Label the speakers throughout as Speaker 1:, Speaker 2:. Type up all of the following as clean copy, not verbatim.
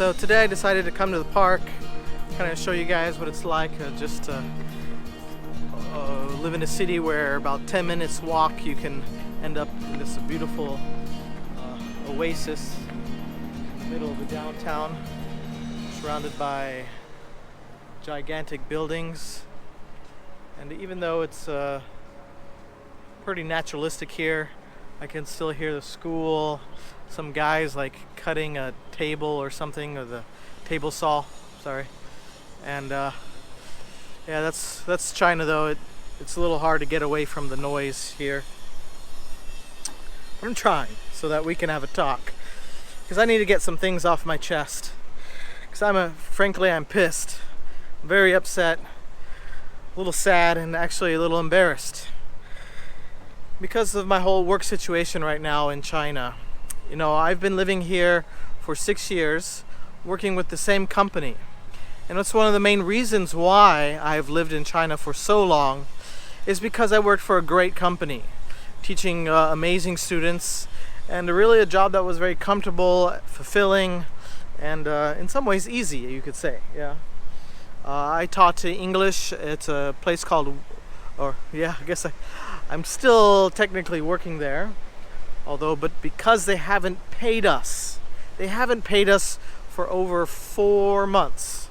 Speaker 1: So today I decided to come to the park, kind of show you guys what it's like just to live in a city where about 10 minutes walk you can end up in this beautiful oasis in the middle of the downtown, surrounded by gigantic buildings. And even though it's pretty naturalistic here, I can still hear the school, some guys like cutting a table or something, or the table saw, sorry. And yeah, that's China though. It's a little hard to get away from the noise here. I'm trying so that we can have a talk, because I need to get some things off my chest. Because frankly, I'm pissed, very upset, a little sad, and actually a little embarrassed because of my whole work situation right now in China. You know, I've been living here for 6 years, working with the same company. And it's one of the main reasons why I've lived in China for so long, is because I worked for a great company, teaching amazing students, and really a job that was very comfortable, fulfilling, and in some ways easy, you could say. Yeah. I taught English at a place called, I guess I'm still technically working there, but because they haven't paid us for over 4 months.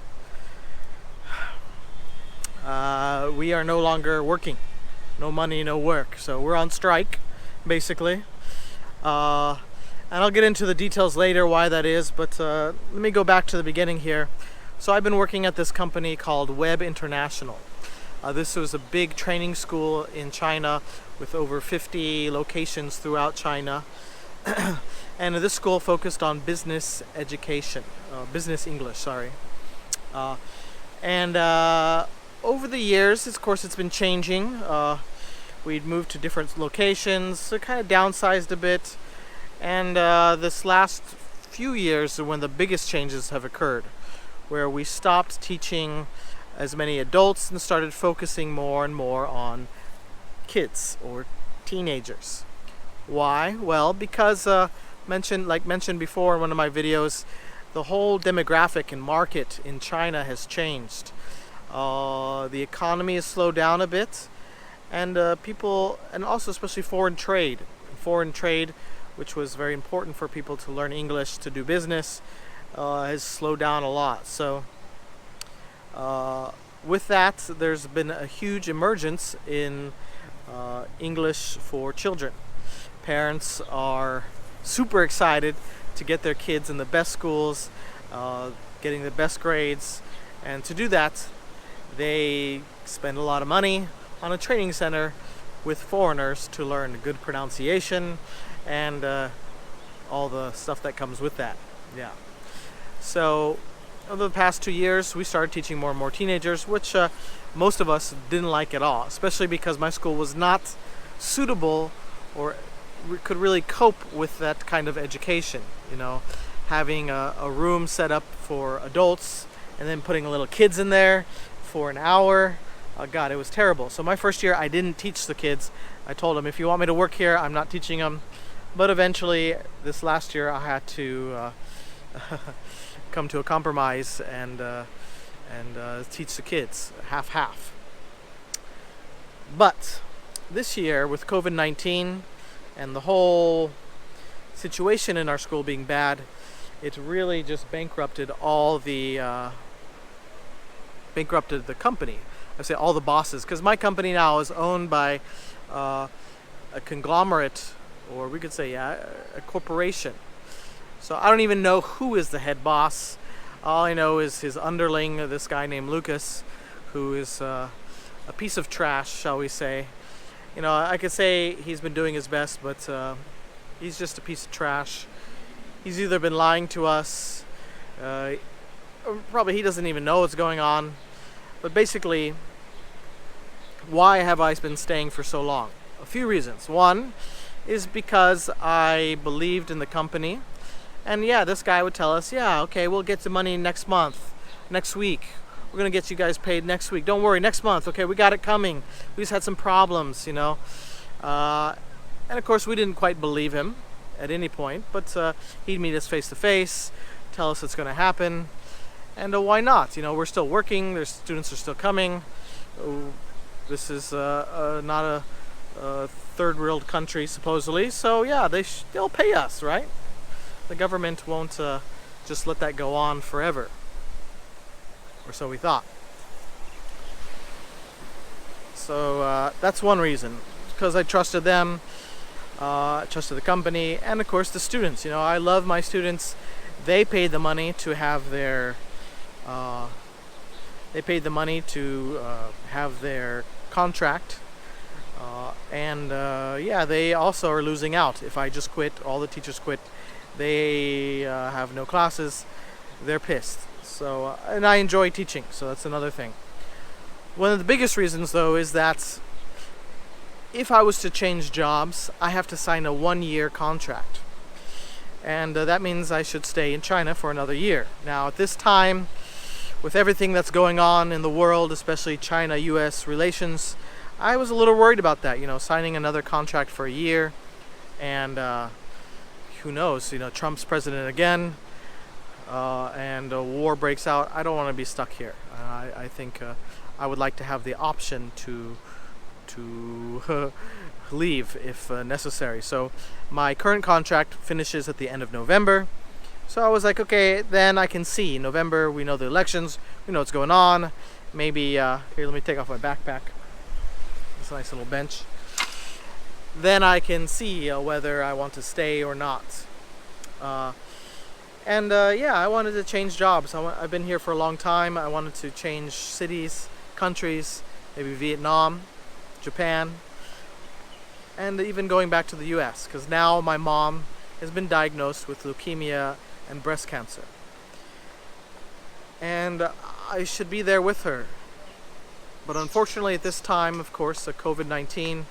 Speaker 1: We are no longer working. No money, no work. So we're on strike, basically. And I'll get into the details later why that is, but let me go back to the beginning here. So I've been working at this company called Web International. This was a big training school in China with over 50 locations throughout China. And this school focused on business education, business English, sorry. And over the years, of course, it's been changing. We'd moved to different locations, so kind of downsized a bit. And this last few years are when the biggest changes have occurred, where we stopped teaching as many adults and started focusing more and more on kids or teenagers. Why? Well, because mentioned before in one of my videos, the whole demographic and market in China has changed. The economy has slowed down a bit, and people, and also especially foreign trade, which was very important for people to learn English to do business, has slowed down a lot. So with that, there's been a huge emergence in English for children. Parents are super excited to get their kids in the best schools, getting the best grades, and to do that, they spend a lot of money on a training center with foreigners to learn good pronunciation and all the stuff that comes with that. Yeah. So over the past 2 years, we started teaching more and more teenagers, which most of us didn't like at all, especially because my school was not suitable or could really cope with that kind of education. You know, having a room set up for adults and then putting little kids in there for an hour. God, it was terrible. So my first year, I didn't teach the kids. I told them, if you want me to work here, I'm not teaching them. But eventually, this last year, I had to come to a compromise and teach the kids half-half. But this year, with COVID-19 and the whole situation in our school being bad, it really just bankrupted the company. I say all the bosses, because my company now is owned by a conglomerate, or we could say, a corporation. So I don't even know who is the head boss. All I know is his underling, this guy named Lucas, who is a piece of trash, shall we say. You know, I could say he's been doing his best, but he's just a piece of trash. He's either been lying to us, or probably he doesn't even know what's going on. But basically, why have I been staying for so long? A few reasons. One is because I believed in the company. And yeah, this guy would tell us, yeah, okay, we'll get the money next month, next week. We're going to get you guys paid next week. Don't worry, next month. Okay, we got it coming. We just had some problems, you know. And of course, we didn't quite believe him at any point, but he'd meet us face to face, tell us it's going to happen. And why not? We're still working. There's students are still coming. This is not a third world country supposedly. So yeah, they'll pay us, right? The government won't just let that go on forever, or so we thought. So that's one reason, because I trusted them, I trusted the company, and of course the students. I love my students. They paid the money to have their contract, and yeah, they also are losing out. If I just quit, all the teachers quit, they have no classes, they're pissed. So and I enjoy teaching, so that's another thing. One of the biggest reasons, though, is that if I was to change jobs, I have to sign a 1-year contract, and that means I should stay in China for another year. Now at this time, with everything that's going on in the world, especially China-US relations, I was a little worried about that, signing another contract for a year, and who knows, Trump's president again, and a war breaks out. I don't want to be stuck here. I think I would like to have the option to leave if necessary. So my current contract finishes at the end of November. So I was like, okay, then I can see. November, we know the elections, we know what's going on. Maybe, here, let me take off my backpack. It's a nice little bench. Then I can see whether I want to stay or not. Yeah, I wanted to change jobs. I've been here for a long time. I wanted to change cities, countries, maybe Vietnam, Japan, and even going back to the US, because now my mom has been diagnosed with leukemia and breast cancer. And I should be there with her. But unfortunately at this time, of course, COVID-19,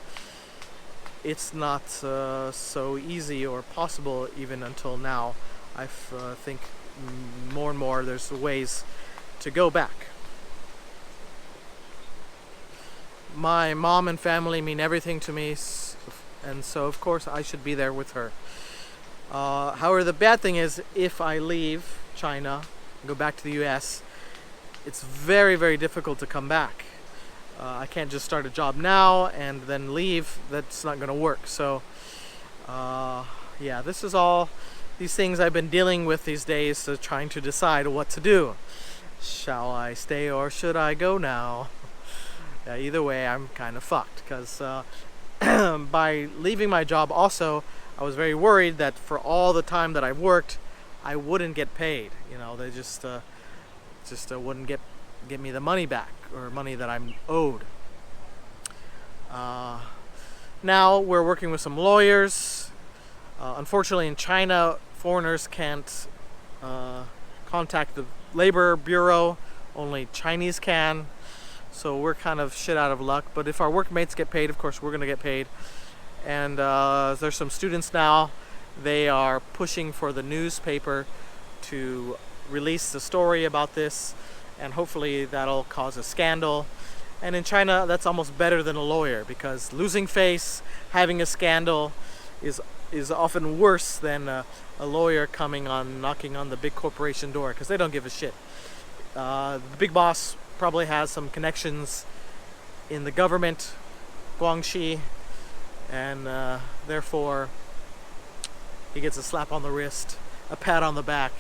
Speaker 1: it's not so easy or possible even until now. I think more and more there's ways to go back. My mom and family mean everything to me, and so of course I should be there with her. However, the bad thing is, if I leave China and go back to the US, it's very, very difficult to come back. I can't just start a job now and then leave. That's not going to work. So yeah, this is all these things I've been dealing with these days, trying to decide what to do. Shall I stay or should I go now? Yeah, either way, I'm kind of fucked, because by leaving my job also, I was very worried that for all the time that I've worked, I wouldn't get paid. They just wouldn't get me the money back, or money that I'm owed. Now we're working with some lawyers. Unfortunately, in China, foreigners can't contact the labor bureau. Only Chinese can. So we're kind of shit out of luck. But if our workmates get paid, of course we're going to get paid. And there's some students now. They are pushing for the newspaper to release the story about this, and hopefully that'll cause a scandal. And in China, that's almost better than a lawyer, because losing face, having a scandal is often worse than a lawyer knocking on the big corporation door, because they don't give a shit. The big boss probably has some connections in the government, Guangxi, and therefore he gets a slap on the wrist, a pat on the back,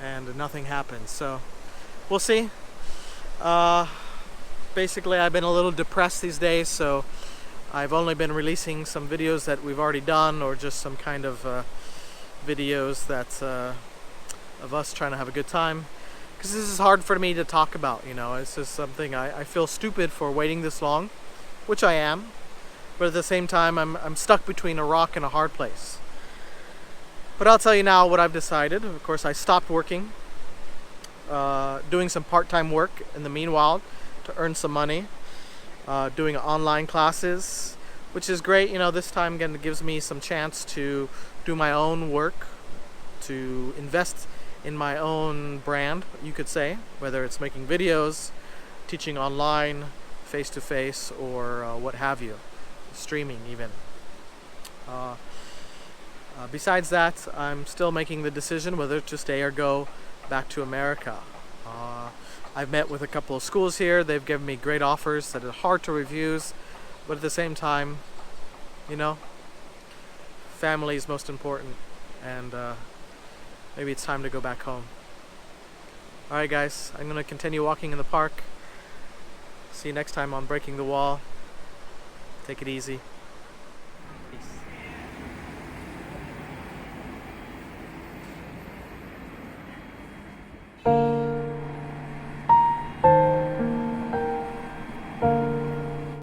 Speaker 1: and nothing happens. So we'll see. Basically, I've been a little depressed these days, so I've only been releasing some videos that we've already done, or just some kind of videos that of us trying to have a good time. Because this is hard for me to talk about, It's just something I feel stupid for waiting this long, which I am. But at the same time, I'm stuck between a rock and a hard place. But I'll tell you now what I've decided. Of course, I stopped working, doing some part-time work in the meanwhile to earn some money, doing online classes, which is great. This time again, it gives me some chance to do my own work, to invest in my own brand, you could say, whether it's making videos, teaching online, face-to-face, or what have you, streaming even. Besides that, I'm still making the decision whether to stay or go back to America. Uh, I've met with a couple of schools here. They've given me great offers that are hard to refuse, but at the same time, you know, family is most important, and maybe it's time to go back home. Alright guys, I'm going to continue walking in the park. See you next time on Breaking the Wall. Take it easy.